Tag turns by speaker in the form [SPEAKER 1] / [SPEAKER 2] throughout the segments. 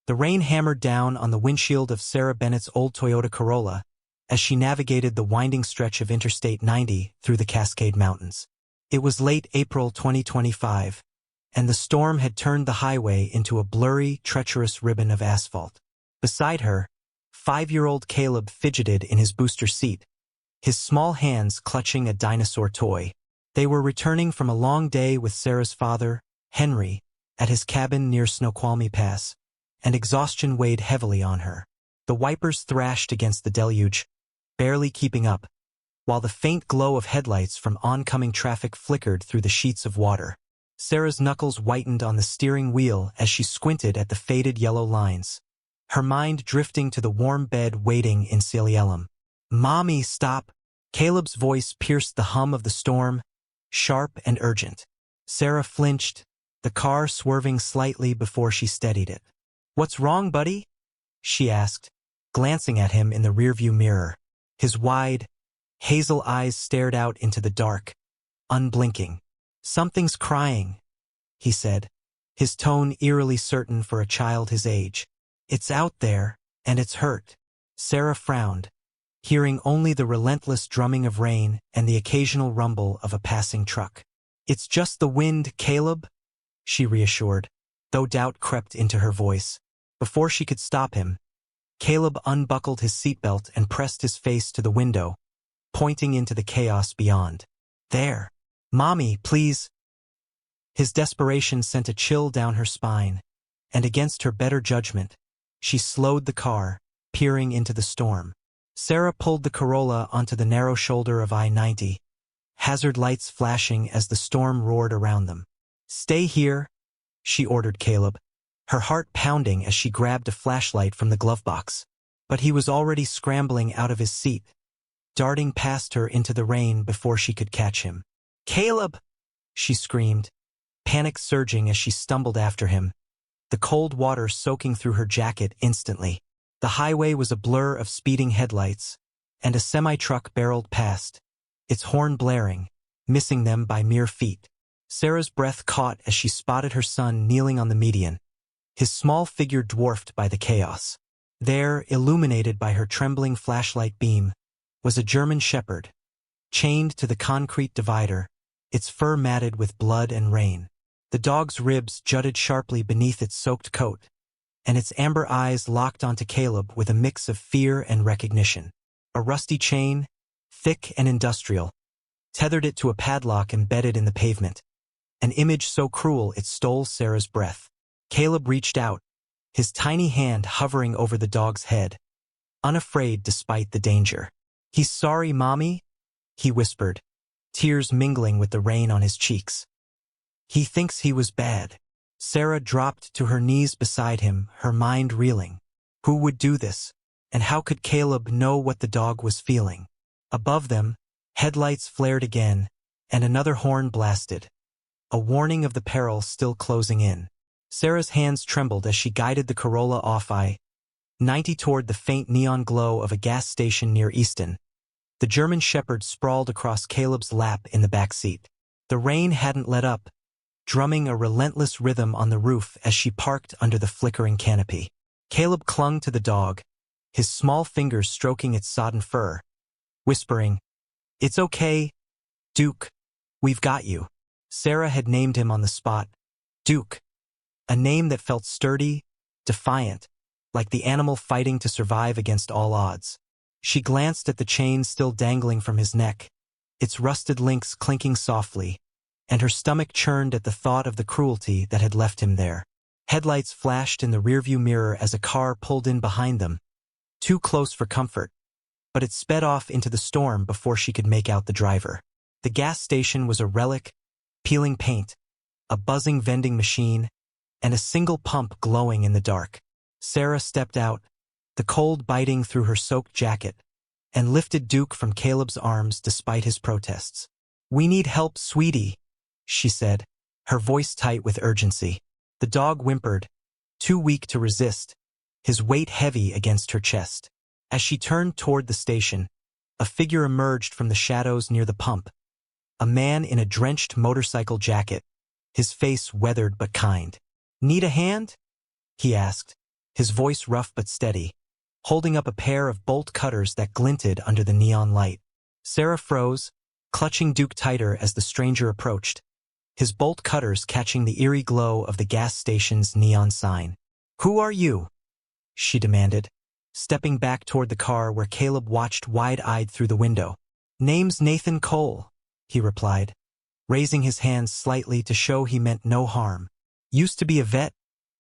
[SPEAKER 1] The rain hammered down on the windshield of Sarah Bennett's old Toyota Corolla as she navigated the winding stretch of Interstate 90 through the Cascade Mountains. It was late April 2025, and the storm had turned the highway into a blurry, treacherous ribbon of asphalt. Beside her, 5-year-old Caleb fidgeted in his booster seat, his small hands clutching a dinosaur toy. They were returning from a long day with Sarah's father, Henry, at his cabin near Snoqualmie Pass, and exhaustion weighed heavily on her. The wipers thrashed against the deluge, barely keeping up, while the faint glow of headlights from oncoming traffic flickered through the sheets of water. Sarah's knuckles whitened on the steering wheel as she squinted at the faded yellow lines, her mind drifting to the warm bed waiting in Celiellum. "Mommy, stop!" Caleb's voice pierced the hum of the storm, sharp and urgent. Sarah flinched, the car swerving slightly before she steadied it. "What's wrong, buddy?" she asked, glancing at him in the rearview mirror. His wide, hazel eyes stared out into the dark, unblinking. "Something's crying," he said, his tone eerily certain for a child his age. "It's out there, and it's hurt." Sarah frowned, hearing only the relentless drumming of rain and the occasional rumble of a passing truck. "It's just the wind, Caleb," she reassured, though doubt crept into her voice. Before she could stop him, Caleb unbuckled his seatbelt and pressed his face to the window, pointing into the chaos beyond. "There. Mommy, please." His desperation sent a chill down her spine, and against her better judgment, she slowed the car, peering into the storm. Sarah pulled the Corolla onto the narrow shoulder of I-90, hazard lights flashing as the storm roared around them. "Stay here," she ordered Caleb, her heart pounding as she grabbed a flashlight from the glove box. But he was already scrambling out of his seat, darting past her into the rain before she could catch him. "Caleb!" she screamed, panic surging as she stumbled after him, the cold water soaking through her jacket instantly. The highway was a blur of speeding headlights, and a semi-truck barreled past, its horn blaring, missing them by mere feet. Sarah's breath caught as she spotted her son kneeling on the median, his small figure dwarfed by the chaos. There, illuminated by her trembling flashlight beam, was a German shepherd, chained to the concrete divider, its fur matted with blood and rain. The dog's ribs jutted sharply beneath its soaked coat, and its amber eyes locked onto Caleb with a mix of fear and recognition. A rusty chain, thick and industrial, tethered it to a padlock embedded in the pavement, an image so cruel it stole Sarah's breath. Caleb reached out, his tiny hand hovering over the dog's head, unafraid despite the danger. "He's sorry, Mommy," he whispered, tears mingling with the rain on his cheeks. "He thinks he was bad." Sarah dropped to her knees beside him, her mind reeling. Who would do this? And how could Caleb know what the dog was feeling? Above them, headlights flared again, and another horn blasted, a warning of the peril still closing in. Sarah's hands trembled as she guided the Corolla off I-90 toward the faint neon glow of a gas station near Easton. The German shepherd sprawled across Caleb's lap in the back seat. The rain hadn't let up, drumming a relentless rhythm on the roof as she parked under the flickering canopy. Caleb clung to the dog, his small fingers stroking its sodden fur, whispering, "It's okay, Duke. We've got you." Sarah had named him on the spot, Duke, a name that felt sturdy, defiant, like the animal fighting to survive against all odds. She glanced at the chain still dangling from his neck, its rusted links clinking softly, and her stomach churned at the thought of the cruelty that had left him there. Headlights flashed in the rearview mirror as a car pulled in behind them, too close for comfort, but it sped off into the storm before she could make out the driver. The gas station was a relic, peeling paint, a buzzing vending machine, and a single pump glowing in the dark. Sarah stepped out, the cold biting through her soaked jacket, and lifted Duke from Caleb's arms despite his protests. "We need help, sweetie," she said, her voice tight with urgency. The dog whimpered, too weak to resist, his weight heavy against her chest. As she turned toward the station, a figure emerged from the shadows near the pump, a man in a drenched motorcycle jacket, his face weathered but kind. "Need a hand?" he asked, his voice rough but steady, holding up a pair of bolt cutters that glinted under the neon light. Sarah froze, clutching Duke tighter as the stranger approached, his bolt cutters catching the eerie glow of the gas station's neon sign. "Who are you?" she demanded, stepping back toward the car where Caleb watched wide-eyed through the window. "Name's Nathan Cole," he replied, raising his hands slightly to show he meant no harm. "Used to be a vet,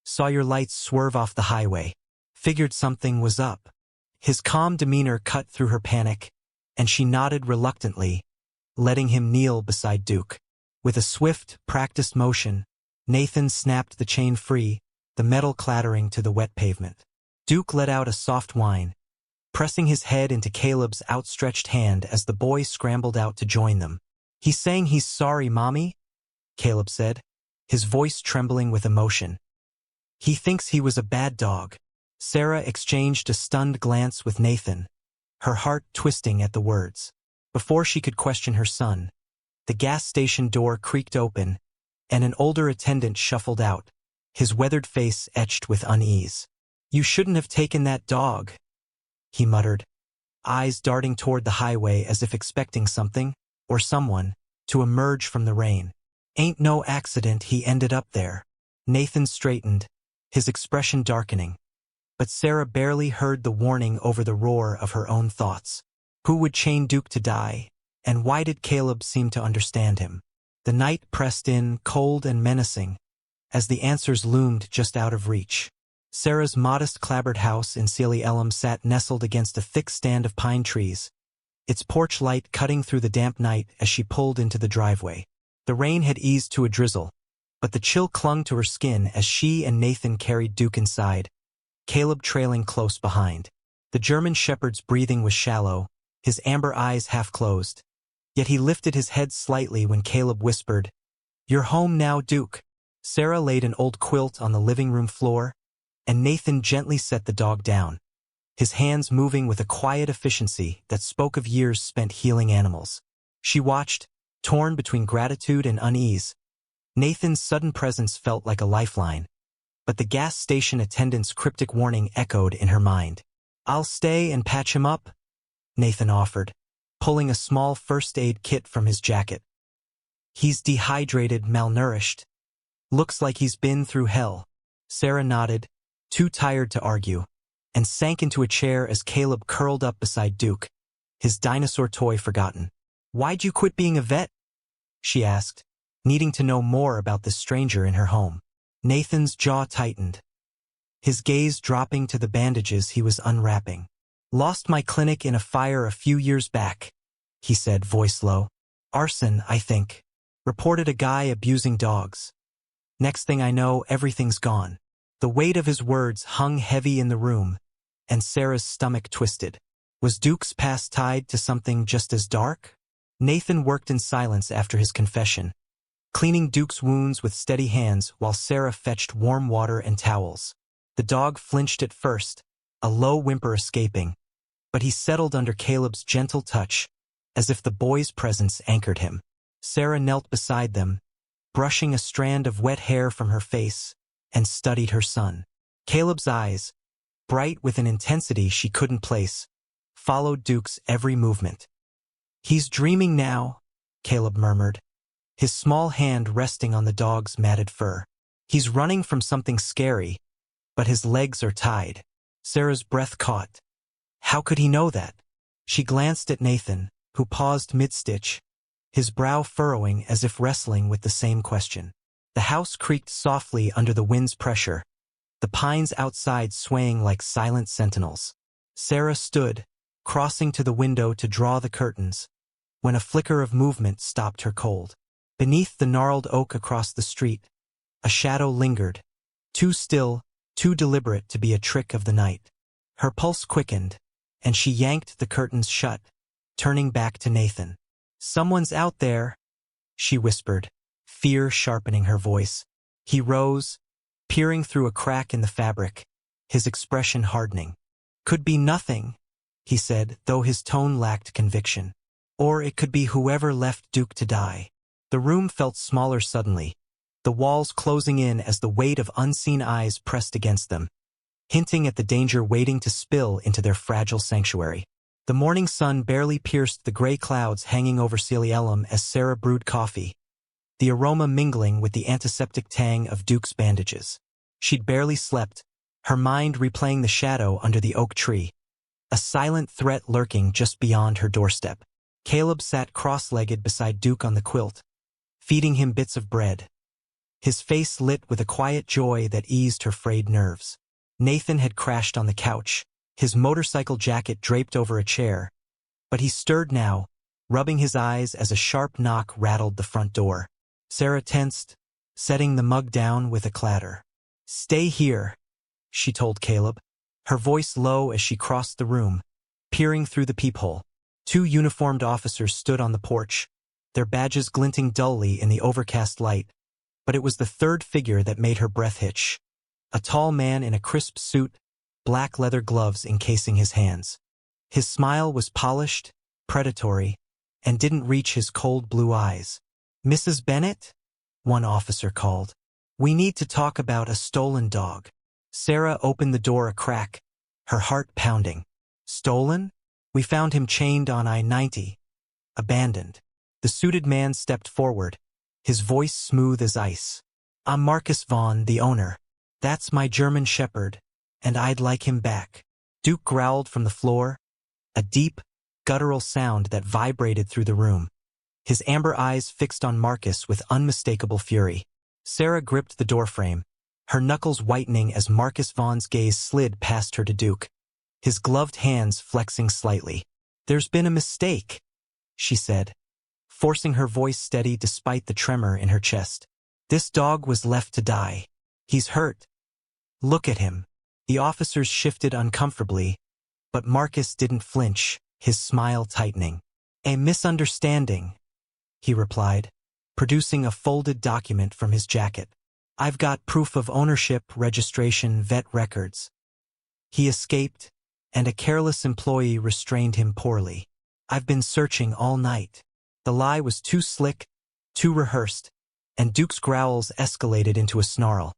[SPEAKER 1] saw your lights swerve off the highway. Figured something was up." His calm demeanor cut through her panic, and she nodded reluctantly, letting him kneel beside Duke. With a swift, practiced motion, Nathan snapped the chain free, the metal clattering to the wet pavement. Duke let out a soft whine, pressing his head into Caleb's outstretched hand as the boy scrambled out to join them. "He's saying he's sorry, Mommy," Caleb said, his voice trembling with emotion. "He thinks he was a bad dog." Sarah exchanged a stunned glance with Nathan, her heart twisting at the words. Before she could question her son, the gas station door creaked open, and an older attendant shuffled out, his weathered face etched with unease. "You shouldn't have taken that dog," he muttered, eyes darting toward the highway as if expecting something, or someone, to emerge from the rain. "Ain't no accident he ended up there." Nathan straightened, his expression darkening, but Sarah barely heard the warning over the roar of her own thoughts. Who would chain Duke to die, and why did Caleb seem to understand him? The night pressed in, cold and menacing, as the answers loomed just out of reach. Sarah's modest clapboard house in Sealy Elm sat nestled against a thick stand of pine trees, its porch light cutting through the damp night as she pulled into the driveway. The rain had eased to a drizzle, but the chill clung to her skin as she and Nathan carried Duke inside, Caleb trailing close behind. The German shepherd's breathing was shallow, his amber eyes half-closed. Yet he lifted his head slightly when Caleb whispered, "You're home now, Duke." Sarah laid an old quilt on the living room floor, and Nathan gently set the dog down, his hands moving with a quiet efficiency that spoke of years spent healing animals. She watched, torn between gratitude and unease. Nathan's sudden presence felt like a lifeline, but the gas station attendant's cryptic warning echoed in her mind. "I'll stay and patch him up," Nathan offered, pulling a small first aid kit from his jacket. "He's dehydrated, malnourished. Looks like he's been through hell." Sarah nodded, too tired to argue, and sank into a chair as Caleb curled up beside Duke, his dinosaur toy forgotten. "Why'd you quit being a vet?" she asked, needing to know more about this stranger in her home. Nathan's jaw tightened, his gaze dropping to the bandages he was unwrapping. "Lost my clinic in a fire a few years back," he said, voice low. "Arson, I think. Reported a guy abusing dogs. Next thing I know, everything's gone." The weight of his words hung heavy in the room, and Sarah's stomach twisted. Was Duke's past tied to something just as dark? Nathan worked in silence after his confession, cleaning Duke's wounds with steady hands while Sarah fetched warm water and towels. The dog flinched at first, a low whimper escaping, but he settled under Caleb's gentle touch, as if the boy's presence anchored him. Sarah knelt beside them, brushing a strand of wet hair from her face, and studied her son. Caleb's eyes, bright with an intensity she couldn't place, followed Duke's every movement. "He's dreaming now," Caleb murmured, his small hand resting on the dog's matted fur. "He's running from something scary, but his legs are tied." Sarah's breath caught. How could he know that? She glanced at Nathan, who paused mid-stitch, his brow furrowing as if wrestling with the same question. The house creaked softly under the wind's pressure, the pines outside swaying like silent sentinels. Sarah stood, crossing to the window to draw the curtains, when a flicker of movement stopped her cold. Beneath the gnarled oak across the street, a shadow lingered, too still, too deliberate to be a trick of the night. Her pulse quickened, and she yanked the curtains shut, turning back to Nathan. "Someone's out there," she whispered, fear sharpening her voice. He rose, peering through a crack in the fabric, his expression hardening. "Could be nothing," he said, though his tone lacked conviction. "Or it could be whoever left Duke to die." The room felt smaller suddenly, the walls closing in as the weight of unseen eyes pressed against them. hinting at the danger waiting to spill into their fragile sanctuary. The morning sun barely pierced the gray clouds hanging over Celiellum as Sarah brewed coffee, the aroma mingling with the antiseptic tang of Duke's bandages. She'd barely slept, her mind replaying the shadow under the oak tree, a silent threat lurking just beyond her doorstep. Caleb sat cross-legged beside Duke on the quilt, feeding him bits of bread, his face lit with a quiet joy that eased her frayed nerves. Nathan had crashed on the couch, his motorcycle jacket draped over a chair, but he stirred now, rubbing his eyes as a sharp knock rattled the front door. Sarah tensed, setting the mug down with a clatter. "Stay here," she told Caleb, her voice low as she crossed the room, peering through the peephole. Two uniformed officers stood on the porch, their badges glinting dully in the overcast light, but it was the third figure that made her breath hitch. A tall man in a crisp suit, black leather gloves encasing his hands. His smile was polished, predatory, and didn't reach his cold blue eyes. "Mrs. Bennett?" one officer called. "We need to talk about a stolen dog." Sarah opened the door a crack, her heart pounding. "Stolen? We found him chained on I-90. Abandoned." The suited man stepped forward, his voice smooth as ice. "I'm Marcus Vaughn, the owner. That's my German shepherd, and I'd like him back." Duke growled from the floor, a deep, guttural sound that vibrated through the room, his amber eyes fixed on Marcus with unmistakable fury. Sarah gripped the doorframe, her knuckles whitening as Marcus Vaughn's gaze slid past her to Duke, his gloved hands flexing slightly. "There's been a mistake," she said, forcing her voice steady despite the tremor in her chest. "This dog was left to die. He's hurt. Look at him." The officers shifted uncomfortably, but Marcus didn't flinch, his smile tightening. "A misunderstanding," he replied, producing a folded document from his jacket. "I've got proof of ownership, registration, vet records. He escaped, and a careless employee restrained him poorly. I've been searching all night." The lie was too slick, too rehearsed, and Duke's growls escalated into a snarl,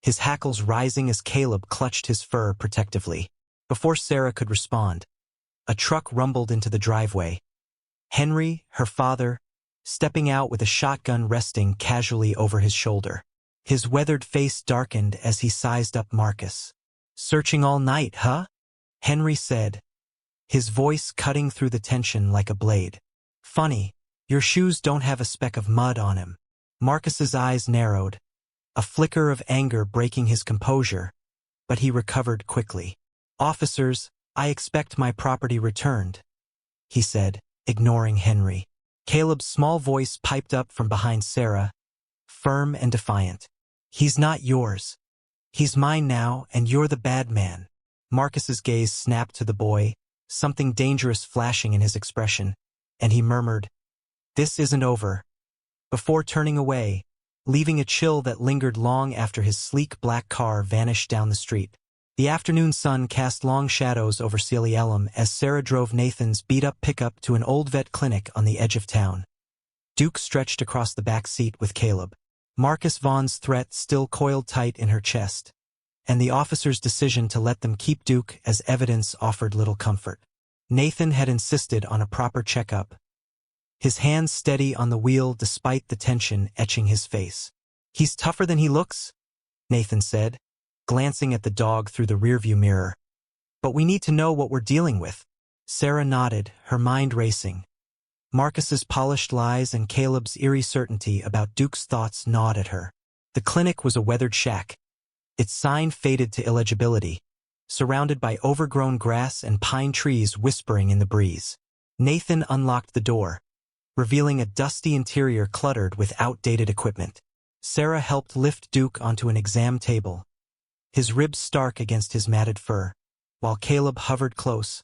[SPEAKER 1] his hackles rising as Caleb clutched his fur protectively. Before Sarah could respond, a truck rumbled into the driveway. Henry, her father, stepping out with a shotgun resting casually over his shoulder. His weathered face darkened as he sized up Marcus. "Searching all night, huh?" Henry said, his voice cutting through the tension like a blade. "Funny, your shoes don't have a speck of mud on him." Marcus's eyes narrowed, a flicker of anger breaking his composure, but he recovered quickly. "Officers, I expect my property returned," he said, ignoring Henry. Caleb's small voice piped up from behind Sarah, firm and defiant. "He's not yours. He's mine now, and you're the bad man." Marcus's gaze snapped to the boy, something dangerous flashing in his expression, and he murmured, "This isn't over," before turning away, leaving a chill that lingered long after his sleek black car vanished down the street. The afternoon sun cast long shadows over Celiellum as Sarah drove Nathan's beat-up pickup to an old vet clinic on the edge of town. Duke stretched across the back seat with Caleb, Marcus Vaughn's threat still coiled tight in her chest, and the officer's decision to let them keep Duke as evidence offered little comfort. Nathan had insisted on a proper checkup, his hands steady on the wheel despite the tension etching his face. "He's tougher than he looks," Nathan said, glancing at the dog through the rearview mirror. "But we need to know what we're dealing with." Sarah nodded, her mind racing. Marcus's polished lies and Caleb's eerie certainty about Duke's thoughts gnawed at her. The clinic was a weathered shack, its sign faded to illegibility, surrounded by overgrown grass and pine trees whispering in the breeze. Nathan unlocked the door, revealing a dusty interior cluttered with outdated equipment. Sarah helped lift Duke onto an exam table, his ribs stark against his matted fur, while Caleb hovered close,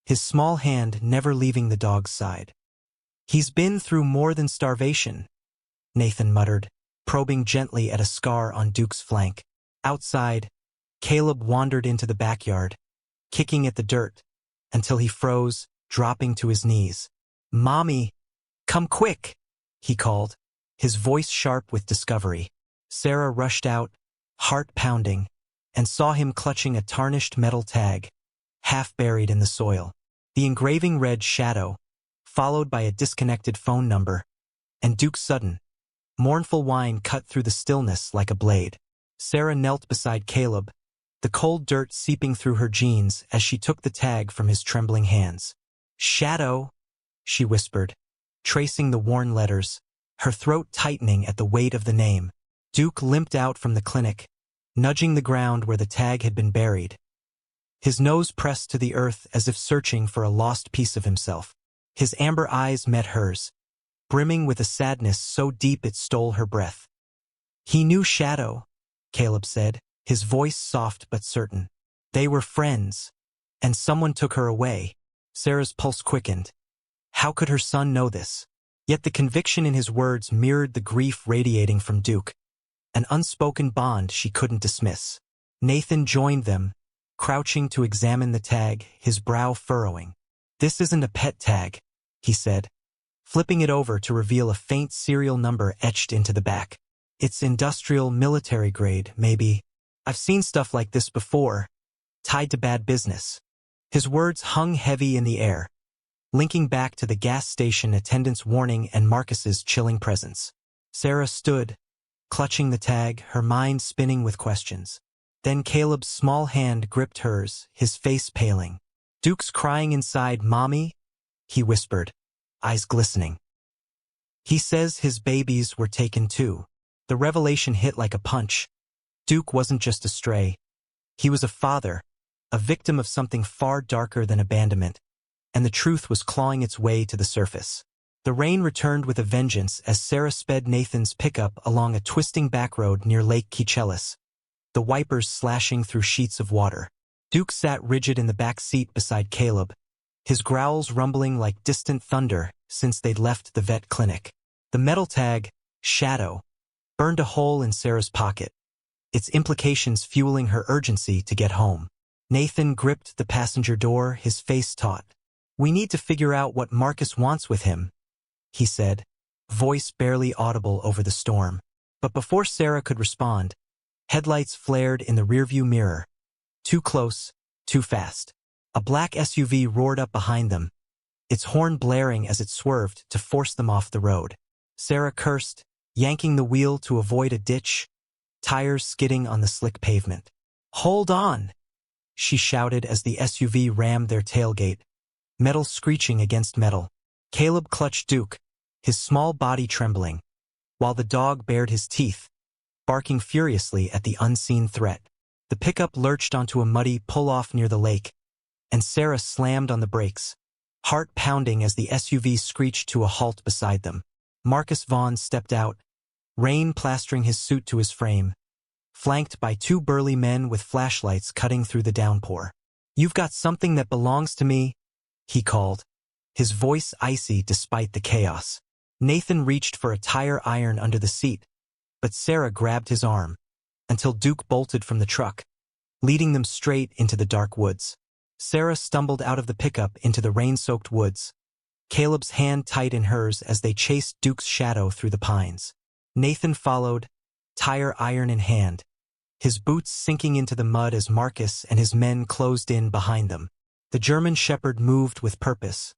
[SPEAKER 1] his small hand never leaving the dog's side. "He's been through more than starvation," Nathan muttered, probing gently at a scar on Duke's flank. Outside, Caleb wandered into the backyard, kicking at the dirt, until he froze, dropping to his knees. "Mommy, come quick," he called, his voice sharp with discovery. Sarah rushed out, heart pounding, and saw him clutching a tarnished metal tag, half buried in the soil. The engraving read Shadow, followed by a disconnected phone number, and Duke's sudden, mournful whine cut through the stillness like a blade. Sarah knelt beside Caleb, the cold dirt seeping through her jeans as she took the tag from his trembling hands. "Shadow," she whispered, tracing the worn letters, her throat tightening at the weight of the name. Duke limped out from the clinic, nudging the ground where the tag had been buried, his nose pressed to the earth as if searching for a lost piece of himself. His amber eyes met hers, brimming with a sadness so deep it stole her breath. "He knew Shadow," Caleb said, his voice soft but certain. "They were friends, and someone took her away." Sarah's pulse quickened. How could her son know this? Yet the conviction in his words mirrored the grief radiating from Duke, an unspoken bond she couldn't dismiss. Nathan joined them, crouching to examine the tag, his brow furrowing. "This isn't a pet tag," he said, flipping it over to reveal a faint serial number etched into the back. "It's industrial military grade, maybe. I've seen stuff like this before, tied to bad business." His words hung heavy in the air, linking back to the gas station attendant's warning and Marcus's chilling presence. Sarah stood, clutching the tag, her mind spinning with questions. Then Caleb's small hand gripped hers, his face paling. "Duke's crying inside, Mommy," he whispered, eyes glistening. "He says his babies were taken too." The revelation hit like a punch. Duke wasn't just a stray. He was a father, a victim of something far darker than abandonment, and the truth was clawing its way to the surface. The rain returned with a vengeance as Sarah sped Nathan's pickup along a twisting back road near Lake Chechelis, the wipers slashing through sheets of water. Duke sat rigid in the back seat beside Caleb, his growls rumbling like distant thunder since they'd left the vet clinic. The metal tag, Shadow, burned a hole in Sarah's pocket, its implications fueling her urgency to get home. Nathan gripped the passenger door, his face taut. "We need to figure out what Marcus wants with him," he said, voice barely audible over the storm. But before Sarah could respond, headlights flared in the rearview mirror. Too close, too fast. A black SUV roared up behind them, its horn blaring as it swerved to force them off the road. Sarah cursed, yanking the wheel to avoid a ditch, tires skidding on the slick pavement. "Hold on!" she shouted as the SUV rammed their tailgate, metal screeching against metal. Caleb clutched Duke, his small body trembling, while the dog bared his teeth, barking furiously at the unseen threat. The pickup lurched onto a muddy pull-off near the lake, and Sarah slammed on the brakes, heart pounding as the SUV screeched to a halt beside them. Marcus Vaughn stepped out, rain plastering his suit to his frame, flanked by two burly men with flashlights cutting through the downpour. "You've got something that belongs to me," he called, his voice icy despite the chaos. Nathan reached for a tire iron under the seat, but Sarah grabbed his arm, until Duke bolted from the truck, leading them straight into the dark woods. Sarah stumbled out of the pickup into the rain-soaked woods, Caleb's hand tight in hers as they chased Duke's shadow through the pines. Nathan followed, tire iron in hand, his boots sinking into the mud as Marcus and his men closed in behind them. The German shepherd moved with purpose,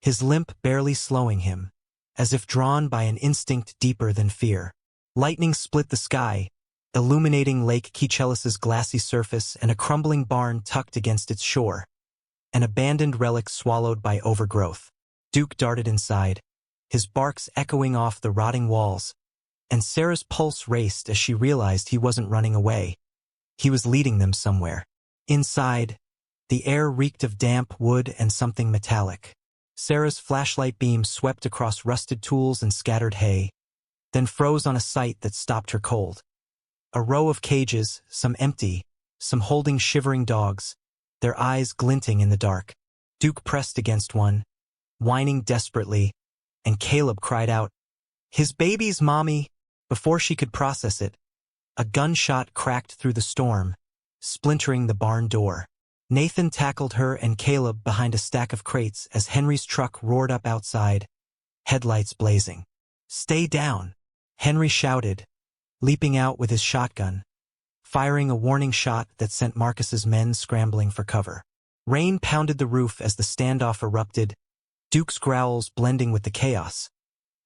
[SPEAKER 1] his limp barely slowing him, as if drawn by an instinct deeper than fear. Lightning split the sky, illuminating Lake Chechelis's glassy surface and a crumbling barn tucked against its shore, an abandoned relic swallowed by overgrowth. Duke darted inside, his barks echoing off the rotting walls, and Sarah's pulse raced as she realized he wasn't running away. He was leading them somewhere. Inside, the air reeked of damp wood and something metallic. Sarah's flashlight beam swept across rusted tools and scattered hay, then froze on a sight that stopped her cold. A row of cages, some empty, some holding shivering dogs, their eyes glinting in the dark. Duke pressed against one, whining desperately, and Caleb cried out, "His babies, Mommy!" Before she could process it, a gunshot cracked through the storm, splintering the barn door. Nathan tackled her and Caleb behind a stack of crates as Henry's truck roared up outside, headlights blazing. "Stay down," Henry shouted, leaping out with his shotgun. firing a warning shot that sent Marcus's men scrambling for cover. Rain pounded the roof as the standoff erupted, Duke's growls blending with the chaos.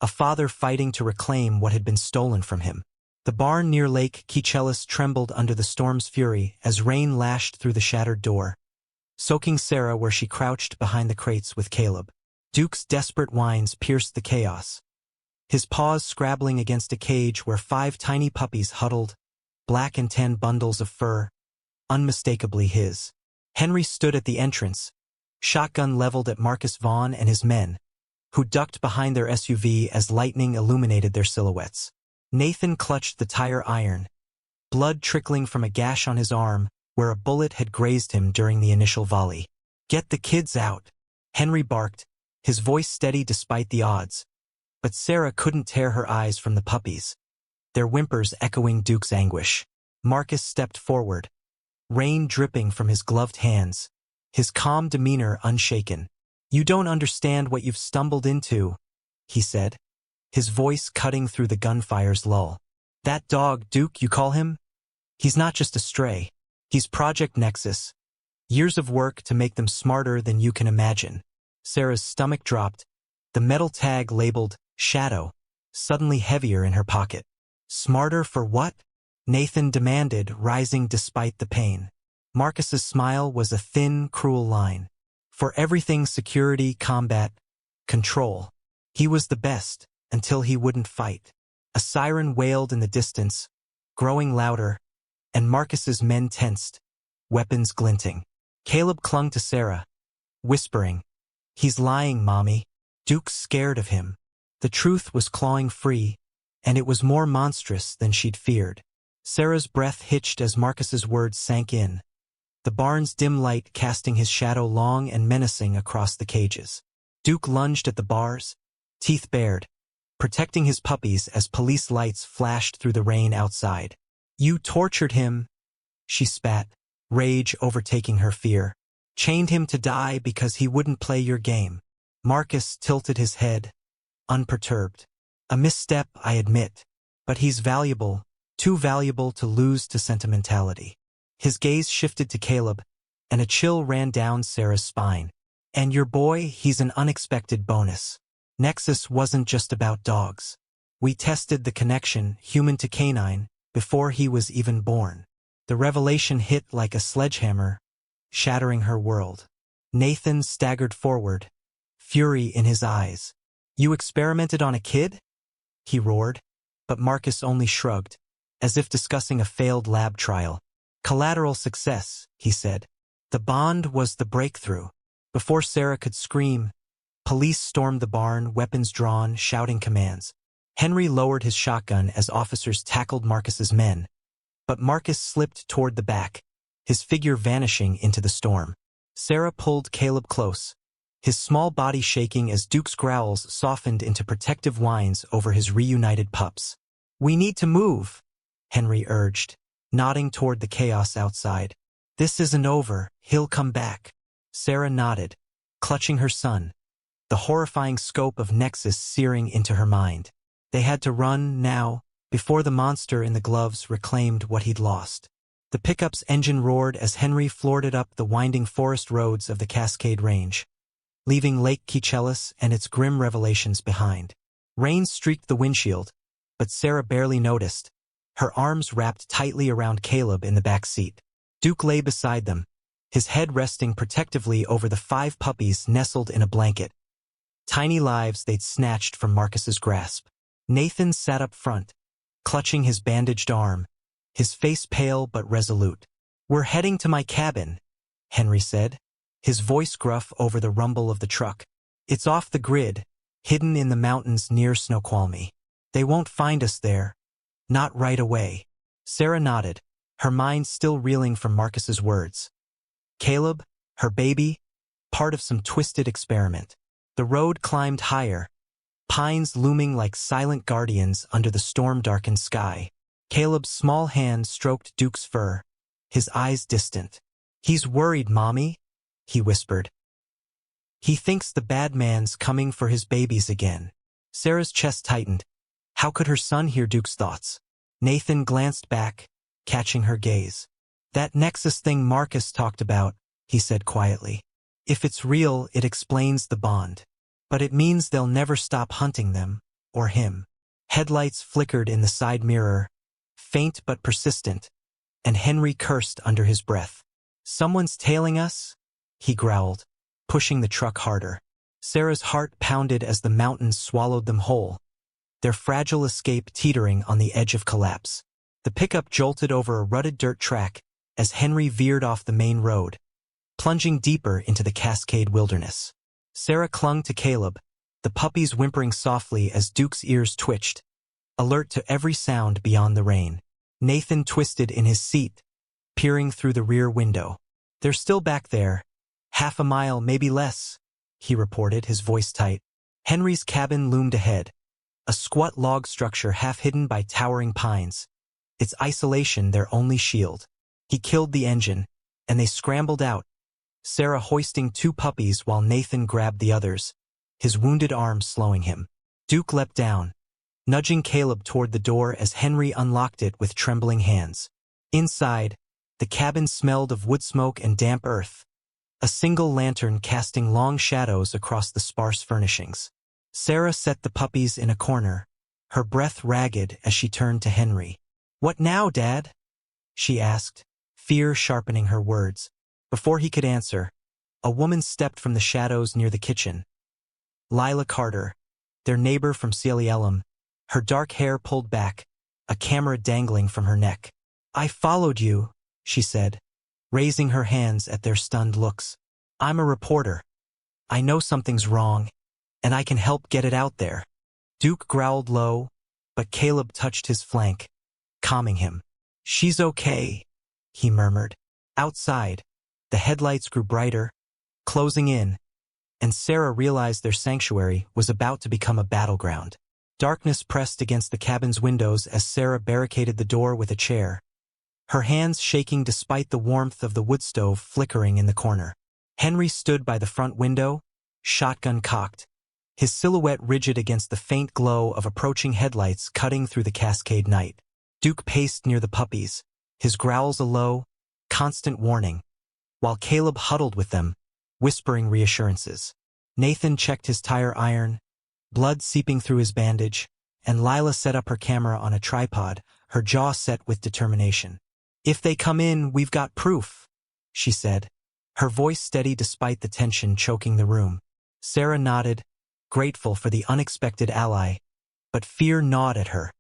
[SPEAKER 1] A father fighting to reclaim what had been stolen from him. The barn near Lake Cascade trembled under the storm's fury as rain lashed through the shattered door, soaking Sarah where she crouched behind the crates with Caleb. Duke's desperate whines pierced the chaos, his paws scrabbling against a cage where 5 tiny puppies huddled, black and tan bundles of fur, unmistakably his. Henry stood at the entrance, shotgun leveled at Marcus Vaughn and his men, who ducked behind their SUV as lightning illuminated their silhouettes. Nathan clutched the tire iron, blood trickling from a gash on his arm where a bullet had grazed him during the initial volley. "Get the kids out," Henry barked, his voice steady despite the odds. But Sarah couldn't tear her eyes from the puppies, their whimpers echoing Duke's anguish. Marcus stepped forward, rain dripping from his gloved hands, his calm demeanor unshaken. "You don't understand what you've stumbled into," he said, his voice cutting through the gunfire's lull. "That dog, Duke, you call him? He's not just a stray. He's Project Nexus. Years of work to make them smarter than you can imagine." Sarah's stomach dropped, the metal tag labeled Shadow suddenly heavier in her pocket. "Smarter for what?" Nathan demanded, rising despite the pain. Marcus's smile was a thin, cruel line. "For everything security, combat, control. He was the best, until he wouldn't fight." A siren wailed in the distance, growing louder, and Marcus's men tensed, weapons glinting. Caleb clung to Sarah, whispering, "He's lying, Mommy." Duke's scared of him. The truth was clawing free, and it was more monstrous than she'd feared. Sarah's breath hitched as Marcus's words sank in, the barn's dim light casting his shadow long and menacing across the cages. Duke lunged at the bars, teeth bared, protecting his puppies as police lights flashed through the rain outside. "You tortured him," she spat, rage overtaking her fear. "Chained him to die because he wouldn't play your game." Marcus tilted his head, unperturbed. "A misstep, I admit. But he's valuable, too valuable to lose to sentimentality." His gaze shifted to Caleb, and a chill ran down Sarah's spine. "And your boy, he's an unexpected bonus. Nexus wasn't just about dogs. We tested the connection, human to canine, before he was even born." The revelation hit like a sledgehammer, shattering her world. Nathan staggered forward, fury in his eyes. "You experimented on a kid?" he roared, but Marcus only shrugged, as if discussing a failed lab trial. "Collateral success," he said. "The bond was the breakthrough." Before Sarah could scream, police stormed the barn, weapons drawn, shouting commands. Henry lowered his shotgun as officers tackled Marcus's men, but Marcus slipped toward the back, his figure vanishing into the storm. Sarah pulled Caleb close, his small body shaking as Duke's growls softened into protective whines over his reunited pups. "We need to move," Henry urged, nodding toward the chaos outside. "This isn't over, he'll come back." Sarah nodded, clutching her son, the horrifying scope of Nexus searing into her mind. They had to run now, before the monster in the gloves reclaimed what he'd lost. The pickup's engine roared as Henry floored it up the winding forest roads of the Cascade Range, leaving Lake Cascade and its grim revelations behind. Rain streaked the windshield, but Sarah barely noticed, her arms wrapped tightly around Caleb in the back seat. Duke lay beside them, his head resting protectively over the 5 puppies nestled in a blanket, tiny lives they'd snatched from Marcus's grasp. Nathan sat up front, clutching his bandaged arm, his face pale but resolute. "We're heading to my cabin," Henry said, his voice gruff over the rumble of the truck. "It's off the grid, hidden in the mountains near Snoqualmie. They won't find us there. Not right away." Sarah nodded, her mind still reeling from Marcus's words. Caleb, her baby, part of some twisted experiment. The road climbed higher, pines looming like silent guardians under the storm-darkened sky. Caleb's small hand stroked Duke's fur, his eyes distant. "He's worried, Mommy," he whispered. "He thinks the bad man's coming for his babies again." Sarah's chest tightened. How could her son hear Duke's thoughts? Nathan glanced back, catching her gaze. "That Nexus thing Marcus talked about," he said quietly. "If it's real, it explains the bond. But it means they'll never stop hunting them, or him." Headlights flickered in the side mirror, faint but persistent, and Henry cursed under his breath. "Someone's tailing us?" he growled, pushing the truck harder. Sarah's heart pounded as the mountains swallowed them whole, their fragile escape teetering on the edge of collapse. The pickup jolted over a rutted dirt track as Henry veered off the main road, plunging deeper into the Cascade wilderness. Sarah clung to Caleb, the puppies whimpering softly as Duke's ears twitched, alert to every sound beyond the rain. Nathan twisted in his seat, peering through the rear window. "They're still back there. Half a mile, maybe less," he reported, his voice tight. Henry's cabin loomed ahead, a squat log structure half hidden by towering pines, its isolation their only shield. He killed the engine, and they scrambled out, Sarah hoisting 2 puppies while Nathan grabbed the others, his wounded arm slowing him. Duke leapt down, nudging Caleb toward the door as Henry unlocked it with trembling hands. Inside, the cabin smelled of wood smoke and damp earth, a single lantern casting long shadows across the sparse furnishings. Sarah set the puppies in a corner, her breath ragged as she turned to Henry. "What now, Dad?" she asked, fear sharpening her words. Before he could answer, a woman stepped from the shadows near the kitchen. Lila Carter, their neighbor from Celia, her dark hair pulled back, a camera dangling from her neck. "I followed you," she said, raising her hands at their stunned looks. "I'm a reporter. I know something's wrong, and I can help get it out there." Duke growled low, but Caleb touched his flank, calming him. "She's okay," he murmured. Outside, the headlights grew brighter, closing in, and Sarah realized their sanctuary was about to become a battleground. Darkness pressed against the cabin's windows as Sarah barricaded the door with a chair, her hands shaking despite the warmth of the wood stove flickering in the corner. Henry stood by the front window, shotgun cocked, his silhouette rigid against the faint glow of approaching headlights cutting through the Cascade night. Duke paced near the puppies, his growls a low, constant warning, while Caleb huddled with them, whispering reassurances. Nathan checked his tire iron, blood seeping through his bandage, and Lila set up her camera on a tripod, her jaw set with determination. "If they come in, we've got proof," she said, her voice steady despite the tension choking the room. Sarah nodded, grateful for the unexpected ally, but fear gnawed at her.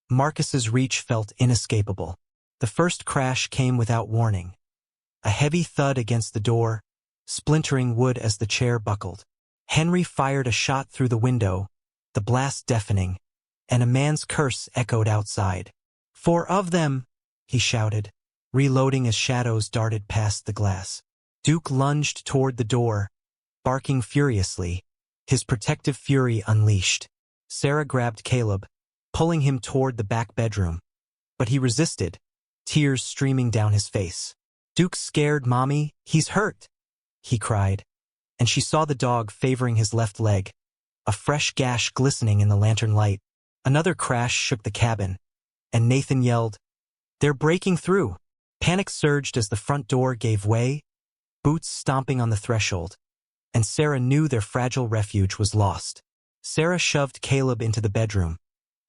[SPEAKER 1] Marcus's reach felt inescapable. The first crash came without warning. A heavy thud against the door, splintering wood as the chair buckled. Henry fired a shot through the window, the blast deafening, and a man's curse echoed outside. "4 of them!" he shouted, reloading as shadows darted past the glass. Duke lunged toward the door, barking furiously, his protective fury unleashed. Sarah grabbed Caleb, pulling him toward the back bedroom, but he resisted, tears streaming down his face. "Duke's scared, Mommy. He's hurt," he cried, and she saw the dog favoring his left leg, a fresh gash glistening in the lantern light. Another crash shook the cabin, and Nathan yelled, "They're breaking through!" Panic surged as the front door gave way, boots stomping on the threshold, and Sarah knew their fragile refuge was lost. Sarah shoved Caleb into the bedroom,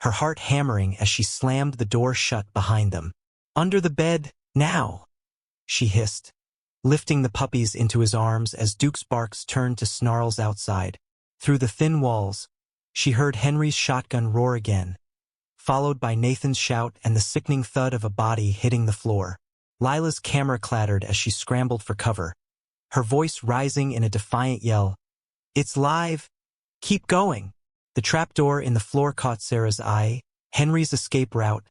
[SPEAKER 1] her heart hammering as she slammed the door shut behind them. "Under the bed, now!" she hissed, lifting the puppies into his arms as Duke's barks turned to snarls outside. Through the thin walls, she heard Henry's shotgun roar again, followed by Nathan's shout and the sickening thud of a body hitting the floor. Lila's camera clattered as she scrambled for cover, her voice rising in a defiant yell. "It's live! Keep going!" The trapdoor in the floor caught Sarah's eye, Henry's escape route,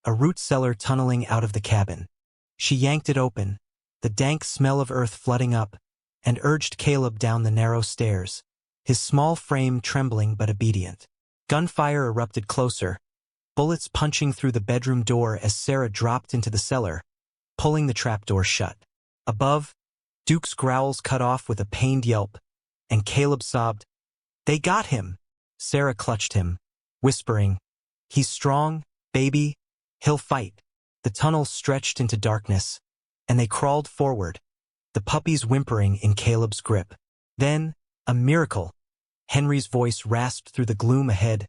[SPEAKER 1] a root cellar tunneling out of the cabin. She yanked it open, the dank smell of earth flooding up, and urged Caleb down the narrow stairs, his small frame trembling but obedient. Gunfire erupted closer, bullets punching through the bedroom door as Sarah dropped into the cellar, pulling the trapdoor shut. Above, Duke's growls cut off with a pained yelp, and Caleb sobbed, "They got him!" Sarah clutched him, whispering, "He's strong, baby. He'll fight." The tunnel stretched into darkness, and they crawled forward, the puppies whimpering in Caleb's grip. Then, a miracle. Henry's voice rasped through the gloom ahead.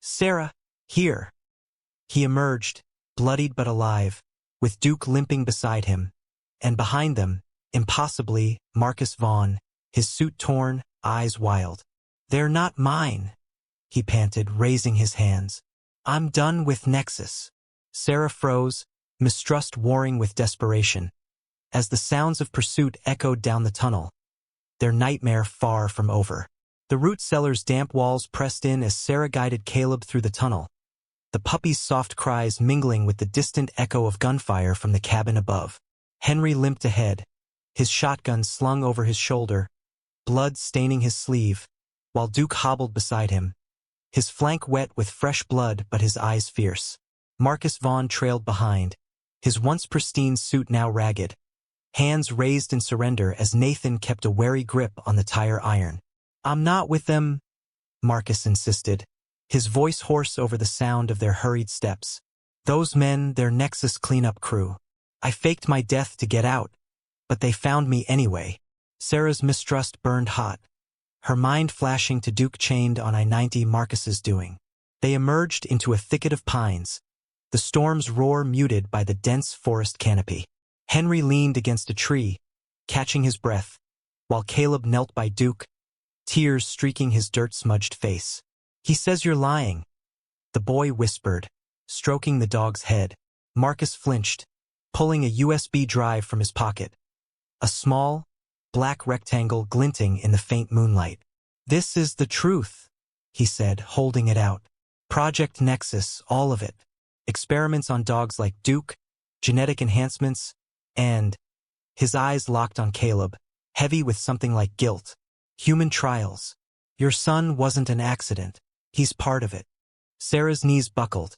[SPEAKER 1] "Sarah, here." He emerged, bloodied but alive, with Duke limping beside him, and behind them, impossibly, Marcus Vaughn, his suit torn, eyes wild. "They're not mine," he panted, raising his hands. "I'm done with Nexus." Sarah froze, mistrust warring with desperation, as the sounds of pursuit echoed down the tunnel, their nightmare far from over. The root cellar's damp walls pressed in as Sarah guided Caleb through the tunnel, the puppy's soft cries mingling with the distant echo of gunfire from the cabin above. Henry limped ahead, his shotgun slung over his shoulder, blood staining his sleeve, while Duke hobbled beside him, his flank wet with fresh blood but his eyes fierce. Marcus Vaughn trailed behind, his once pristine suit now ragged, hands raised in surrender as Nathan kept a wary grip on the tire iron. "I'm not with them," Marcus insisted, his voice hoarse over the sound of their hurried steps. "Those men, their Nexus cleanup crew. I faked my death to get out, but they found me anyway." Sarah's mistrust burned hot, her mind flashing to Duke chained on I-90 Marcus's doing. They emerged into a thicket of pines, the storm's roar muted by the dense forest canopy. Henry leaned against a tree, catching his breath, while Caleb knelt by Duke, tears streaking his dirt-smudged face. "He says you're lying," the boy whispered, stroking the dog's head. Marcus flinched, pulling a USB drive from his pocket, a small, black rectangle glinting in the faint moonlight. "This is the truth," he said, holding it out. "Project Nexus, all of it. Experiments on dogs like Duke, genetic enhancements, and..." His eyes locked on Caleb, heavy with something like guilt. "Human trials. Your son wasn't an accident. He's part of it." Sarah's knees buckled,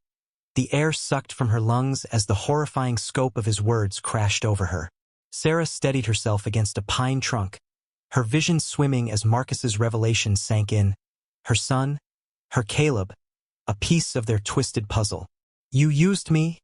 [SPEAKER 1] the air sucked from her lungs as the horrifying scope of his words crashed over her. Sarah steadied herself against a pine trunk, her vision swimming as Marcus's revelation sank in. Her son, her Caleb, a piece of their twisted puzzle. "You used me,"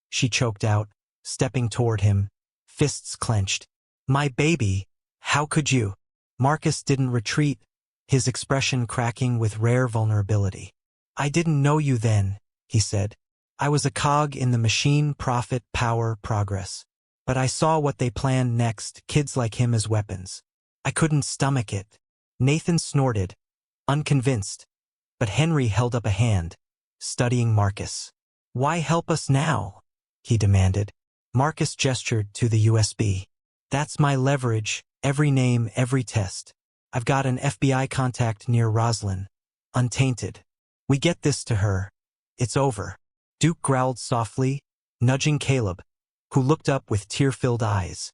[SPEAKER 1] she choked out, stepping toward him, fists clenched. "My baby, how could you?" Marcus didn't retreat, his expression cracking with rare vulnerability. "I didn't know you then," he said. "I was a cog in the machine, profit, power, progress. But I saw what they planned next, kids like him as weapons. I couldn't stomach it." Nathan snorted, unconvinced, but Henry held up a hand, studying Marcus. "Why help us now?" he demanded. Marcus gestured to the USB. "That's my leverage, every name, every test. I've got an FBI contact near Roslyn, untainted. We get this to her, it's over." Duke growled softly, nudging Caleb, who looked up with tear-filled eyes.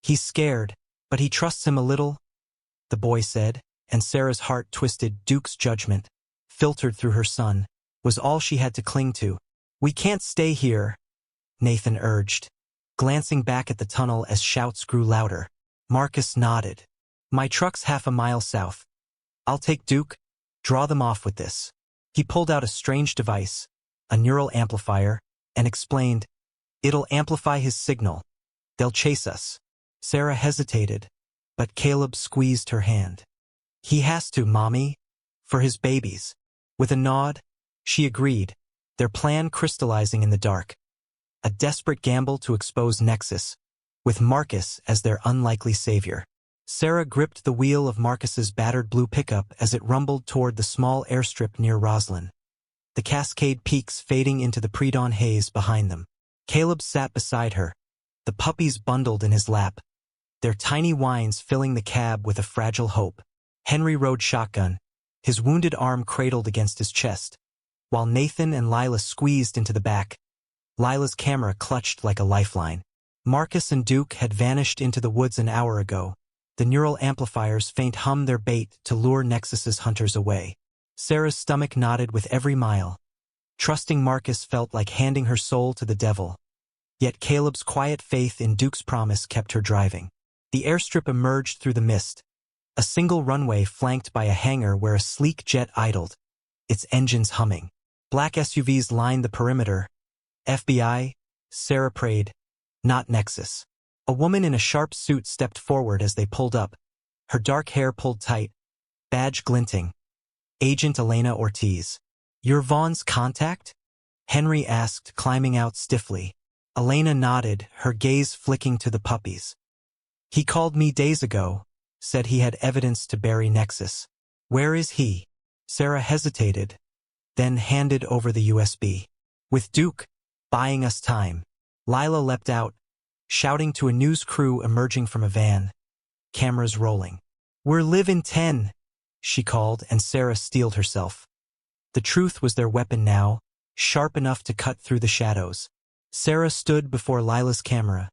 [SPEAKER 1] "He's scared, but he trusts him a little," the boy said, and Sarah's heart twisted. Duke's judgment, filtered through her son, was all she had to cling to. "We can't stay here," Nathan urged, glancing back at the tunnel as shouts grew louder. Marcus nodded. "My truck's half a mile south. I'll take Duke, draw them off with this." He pulled out a strange device, a neural amplifier, and explained, "It'll amplify his signal. They'll chase us." Sarah hesitated, but Caleb squeezed her hand. "He has to, Mommy, for his babies." With a nod, she agreed, their plan crystallizing in the dark. A desperate gamble to expose Nexus, with Marcus as their unlikely savior. Sarah gripped the wheel of Marcus's battered blue pickup as it rumbled toward the small airstrip near Roslyn, the Cascade peaks fading into the pre-dawn haze behind them. Caleb sat beside her, the puppies bundled in his lap, their tiny whines filling the cab with a fragile hope. Henry rode shotgun, his wounded arm cradled against his chest, while Nathan and Lila squeezed into the back, Lila's camera clutched like a lifeline. Marcus and Duke had vanished into the woods an hour ago, the neural amplifiers faint hum their bait to lure Nexus's hunters away. Sarah's stomach knotted with every mile. Trusting Marcus felt like handing her soul to the devil. Yet Caleb's quiet faith in Duke's promise kept her driving. The airstrip emerged through the mist, a single runway flanked by a hangar where a sleek jet idled, its engines humming. Black SUVs lined the perimeter, FBI, Sarah prayed. Not Nexus. A woman in a sharp suit stepped forward as they pulled up, her dark hair pulled tight, badge glinting. Agent Elena Ortiz. You're Vaughn's contact? Henry asked, climbing out stiffly. Elena nodded, her gaze flicking to the puppies. He called me days ago, said he had evidence to bury Nexus. Where is he? Sarah hesitated, then handed over the USB. With Duke, buying us time. Lila leapt out, shouting to a news crew emerging from a van. Cameras rolling. We're live in 10, she called, and Sarah steeled herself. The truth was their weapon now, sharp enough to cut through the shadows. Sarah stood before Lila's camera,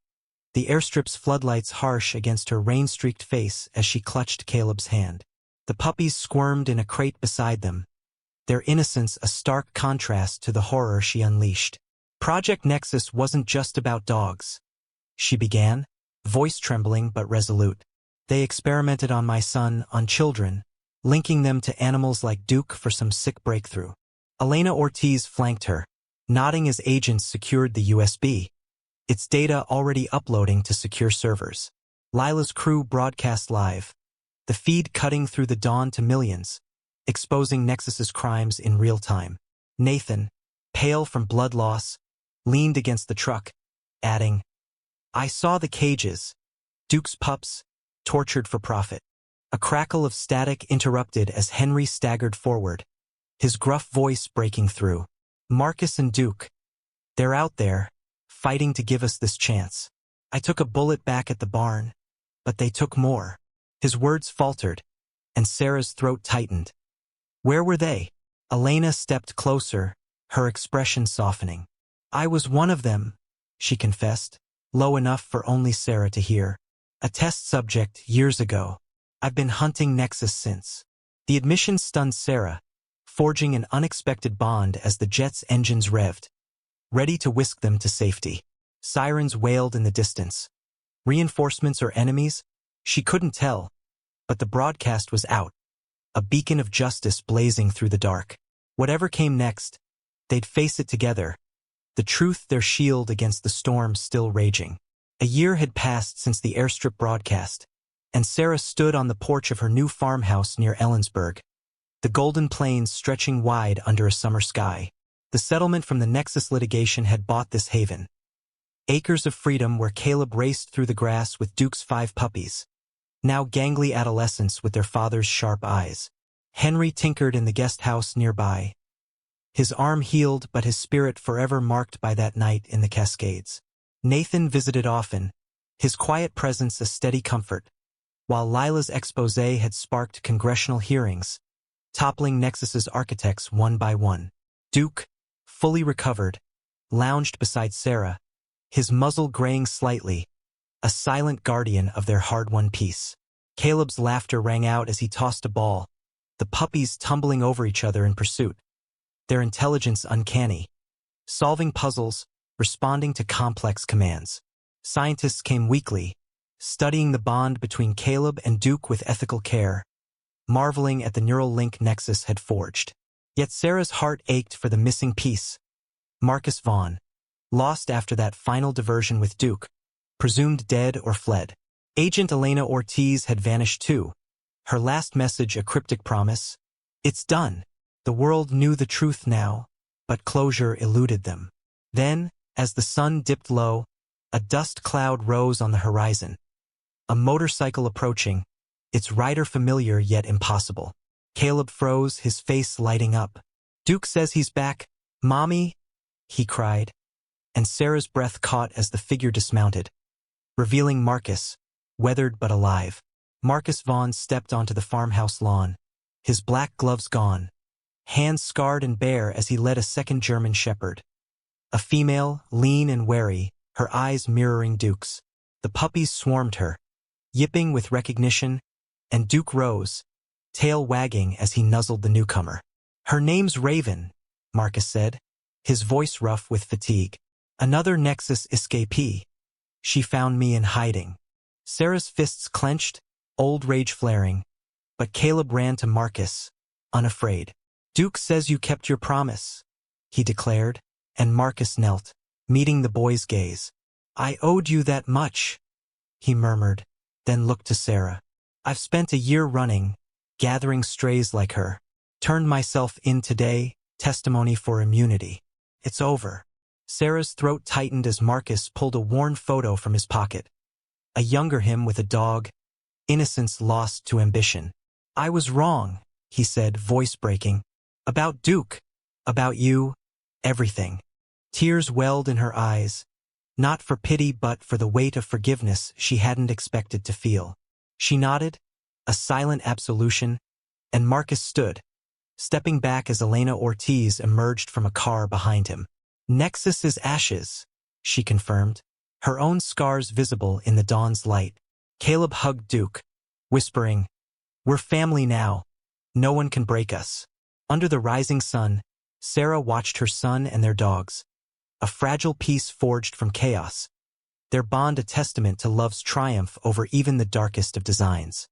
[SPEAKER 1] the airstrip's floodlights harsh against her rain-streaked face as she clutched Caleb's hand. The puppies squirmed in a crate beside them, their innocence a stark contrast to the horror she unleashed. Project Nexus wasn't just about dogs, she began, voice trembling but resolute. They experimented on my son, on children, linking them to animals like Duke for some sick breakthrough. Elena Ortiz flanked her, nodding as agents secured the USB, its data already uploading to secure servers. Lila's crew broadcast live, the feed cutting through the dawn to millions, exposing Nexus's crimes in real time. Nathan, pale from blood loss, leaned against the truck, adding, I saw the cages, Duke's pups, tortured for profit. A crackle of static interrupted as Henry staggered forward, his gruff voice breaking through. Marcus and Duke. They're out there, fighting to give us this chance. I took a bullet back at the barn, but they took more. His words faltered, and Sarah's throat tightened. Where were they? Elena stepped closer, her expression softening. I was one of them, she confessed, low enough for only Sarah to hear. A test subject years ago. I've been hunting Nexus since. The admission stunned Sarah, forging an unexpected bond as the jet's engines revved, ready to whisk them to safety. Sirens wailed in the distance. Reinforcements or enemies? She couldn't tell, but the broadcast was out, a beacon of justice blazing through the dark. Whatever came next, they'd face it together, the truth their shield against the storm still raging. A year had passed since the airstrip broadcast, and Sarah stood on the porch of her new farmhouse near Ellensburg, the golden plains stretching wide under a summer sky. The settlement from the Nexus litigation had bought this haven. Acres of freedom where Caleb raced through the grass with Duke's 5 puppies, now gangly adolescents with their father's sharp eyes. Henry tinkered in the guest house nearby, his arm healed but his spirit forever marked by that night in the Cascades. Nathan visited often, his quiet presence a steady comfort, while Lila's expose had sparked congressional hearings, toppling Nexus's architects one by one. Duke, fully recovered, lounged beside Sarah, his muzzle graying slightly, a silent guardian of their hard-won peace. Caleb's laughter rang out as he tossed a ball, the puppies tumbling over each other in pursuit, their intelligence uncanny, solving puzzles, responding to complex commands. Scientists came weekly, studying the bond between Caleb and Duke with ethical care, marveling at the neural link Nexus had forged. Yet Sarah's heart ached for the missing piece. Marcus Vaughn, lost after that final diversion with Duke, presumed dead or fled. Agent Elena Ortiz had vanished too, her last message a cryptic promise. It's done. The world knew the truth now, but closure eluded them. Then, as the sun dipped low, a dust cloud rose on the horizon. A motorcycle approaching, its rider familiar yet impossible. Caleb froze, his face lighting up. Duke says he's back. Mommy, he cried, and Sarah's breath caught as the figure dismounted, revealing Marcus, weathered but alive. Marcus Vaughn stepped onto the farmhouse lawn, his black gloves gone, hands scarred and bare as he led a second German shepherd. A female, lean and wary, her eyes mirroring Duke's. The puppies swarmed her, yipping with recognition, and Duke rose, tail wagging as he nuzzled the newcomer. Her name's Raven, Marcus said, his voice rough with fatigue. Another Nexus escapee. She found me in hiding. Sarah's fists clenched, old rage flaring, but Caleb ran to Marcus, unafraid. Duke says you kept your promise, he declared, and Marcus knelt. meeting the boy's gaze. "I owed you that much," he murmured, then looked to Sarah. "I've spent a year running, gathering strays like her. Turned myself in today, testimony for immunity. It's over." Sarah's throat tightened as Marcus pulled a worn photo from his pocket. A younger him with a dog, innocence lost to ambition. "I was wrong," he said, voice breaking. "About Duke. About you. Everything." Tears welled in her eyes, not for pity but for the weight of forgiveness she hadn't expected to feel. She nodded, a silent absolution, and Marcus stood, stepping back as Elena Ortiz emerged from a car behind him. "Nexus is ashes," she confirmed, her own scars visible in the dawn's light. Caleb hugged Duke, whispering, "We're family now. No one can break us." Under the rising sun, Sarah watched her son and their dogs, a fragile piece forged from chaos, their bond a testament to love's triumph over even the darkest of designs.